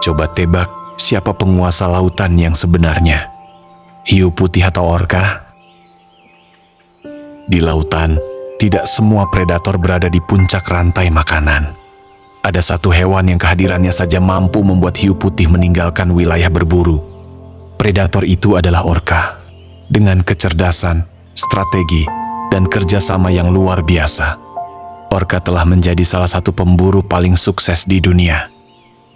Coba tebak siapa penguasa lautan yang sebenarnya? Hiu putih atau orka? Di lautan, tidak semua predator berada di puncak rantai makanan. Ada satu hewan yang kehadirannya saja mampu membuat hiu putih meninggalkan wilayah berburu. Predator itu adalah orka. Dengan kecerdasan, strategi, dan kerjasama yang luar biasa, orka telah menjadi salah satu pemburu paling sukses di dunia.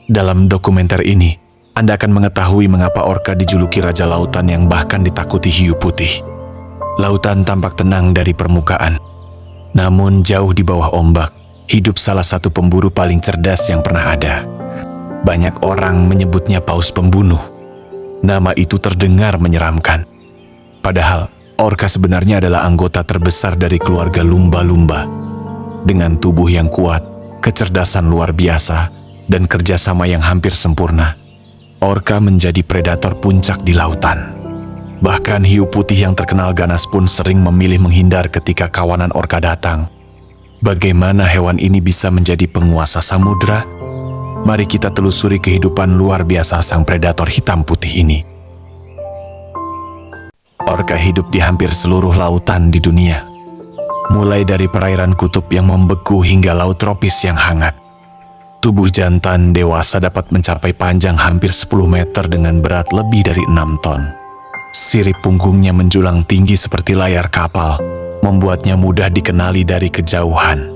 Dalam dokumenter ini, Anda akan mengetahui mengapa orka dijuluki Raja Lautan yang bahkan ditakuti hiu putih. Lautan tampak tenang dari permukaan. Namun jauh di bawah ombak, hidup salah satu pemburu paling cerdas yang pernah ada. Banyak orang menyebutnya paus pembunuh. Nama itu terdengar menyeramkan. Padahal, orka sebenarnya adalah anggota terbesar dari keluarga lumba-lumba. Dengan tubuh yang kuat, kecerdasan luar biasa, dan kerjasama yang hampir sempurna, orka menjadi predator puncak di lautan. Bahkan hiu putih yang terkenal ganas pun sering memilih menghindar ketika kawanan orka datang. Bagaimana hewan ini bisa menjadi penguasa samudra? Mari kita telusuri kehidupan luar biasa sang predator hitam putih ini. Orka hidup di hampir seluruh lautan di dunia. Mulai dari perairan kutub yang membeku hingga laut tropis yang hangat. Tubuh jantan dewasa dapat mencapai panjang hampir 10 meter dengan berat lebih dari 6 ton. Sirip punggungnya menjulang tinggi seperti layar kapal, membuatnya mudah dikenali dari kejauhan.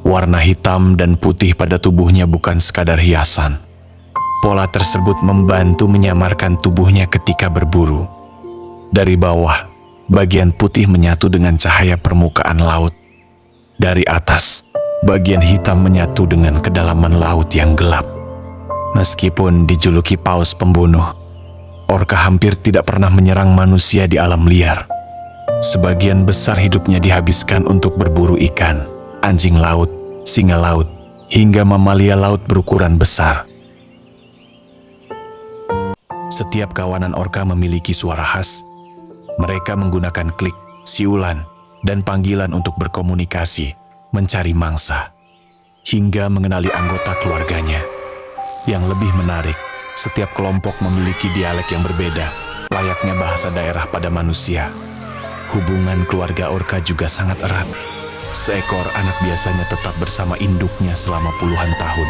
Warna hitam dan putih pada tubuhnya bukan sekadar hiasan. Pola tersebut membantu menyamarkan tubuhnya ketika berburu. Dari bawah, bagian putih menyatu dengan cahaya permukaan laut. Dari atas, bagian hitam menyatu dengan kedalaman laut yang gelap. Meskipun dijuluki paus pembunuh, orka hampir tidak pernah menyerang manusia di alam liar. Sebagian besar hidupnya dihabiskan untuk berburu ikan, anjing laut, singa laut, hingga mamalia laut berukuran besar. Setiap kawanan orka memiliki suara khas. Mereka menggunakan klik, siulan, dan panggilan untuk berkomunikasi, mencari mangsa, hingga mengenali anggota keluarganya. Yang lebih menarik, setiap kelompok memiliki dialek yang berbeda, layaknya bahasa daerah pada manusia. Hubungan keluarga orka juga sangat erat. Seekor anak biasanya tetap bersama induknya selama puluhan tahun.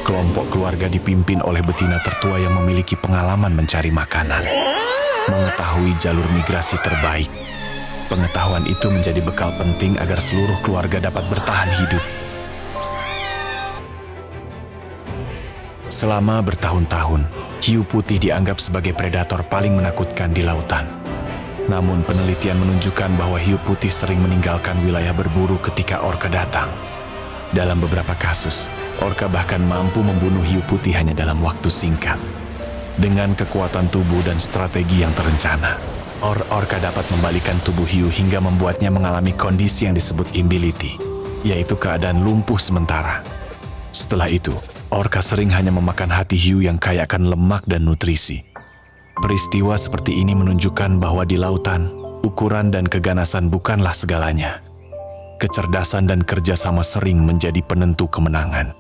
Kelompok keluarga dipimpin oleh betina tertua yang memiliki pengalaman mencari makanan, mengetahui jalur migrasi terbaik. Pengetahuan itu menjadi bekal penting agar seluruh keluarga dapat bertahan hidup. Selama bertahun-tahun, hiu putih dianggap sebagai predator paling menakutkan di lautan. Namun penelitian menunjukkan bahwa hiu putih sering meninggalkan wilayah berburu ketika orka datang. Dalam beberapa kasus, orka bahkan mampu membunuh hiu putih hanya dalam waktu singkat. Dengan kekuatan tubuh dan strategi yang terencana, orka dapat membalikan tubuh hiu hingga membuatnya mengalami kondisi yang disebut immobility, yaitu keadaan lumpuh sementara. Setelah itu, orka sering hanya memakan hati hiu yang kaya akan lemak dan nutrisi. Peristiwa seperti ini menunjukkan bahwa di lautan, ukuran dan keganasan bukanlah segalanya. Kecerdasan dan kerjasama sering menjadi penentu kemenangan.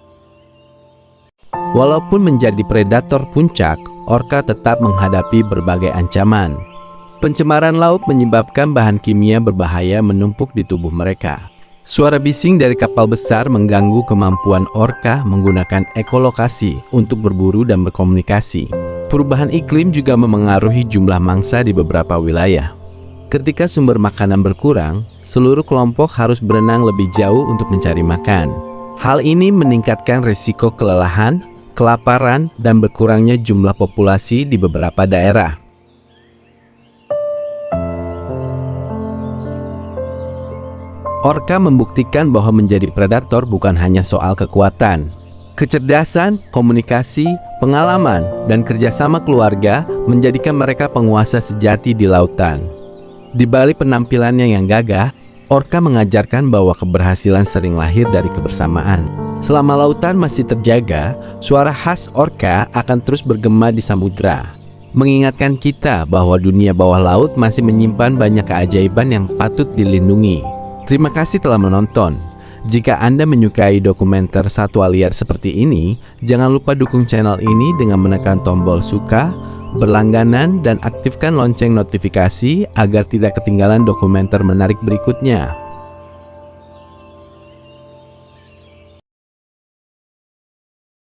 Walaupun menjadi predator puncak, orka tetap menghadapi berbagai ancaman. Pencemaran laut menyebabkan bahan kimia berbahaya menumpuk di tubuh mereka. Suara bising dari kapal besar mengganggu kemampuan orka menggunakan ekolokasi untuk berburu dan berkomunikasi. Perubahan iklim juga memengaruhi jumlah mangsa di beberapa wilayah. Ketika sumber makanan berkurang, seluruh kelompok harus berenang lebih jauh untuk mencari makan. Hal ini meningkatkan risiko kelelahan, kelaparan, dan berkurangnya jumlah populasi di beberapa daerah. Orka membuktikan bahwa menjadi predator bukan hanya soal kekuatan. Kecerdasan, komunikasi, pengalaman, dan kerjasama keluarga menjadikan mereka penguasa sejati di lautan. Di balik penampilannya yang gagah, orka mengajarkan bahwa keberhasilan sering lahir dari kebersamaan. Selama lautan masih terjaga, suara khas orka akan terus bergema di samudra, mengingatkan kita bahwa dunia bawah laut masih menyimpan banyak keajaiban yang patut dilindungi. Terima kasih telah menonton. Jika Anda menyukai dokumenter satwa liar seperti ini, jangan lupa dukung channel ini dengan menekan tombol suka, berlangganan, dan aktifkan lonceng notifikasi agar tidak ketinggalan dokumenter menarik berikutnya.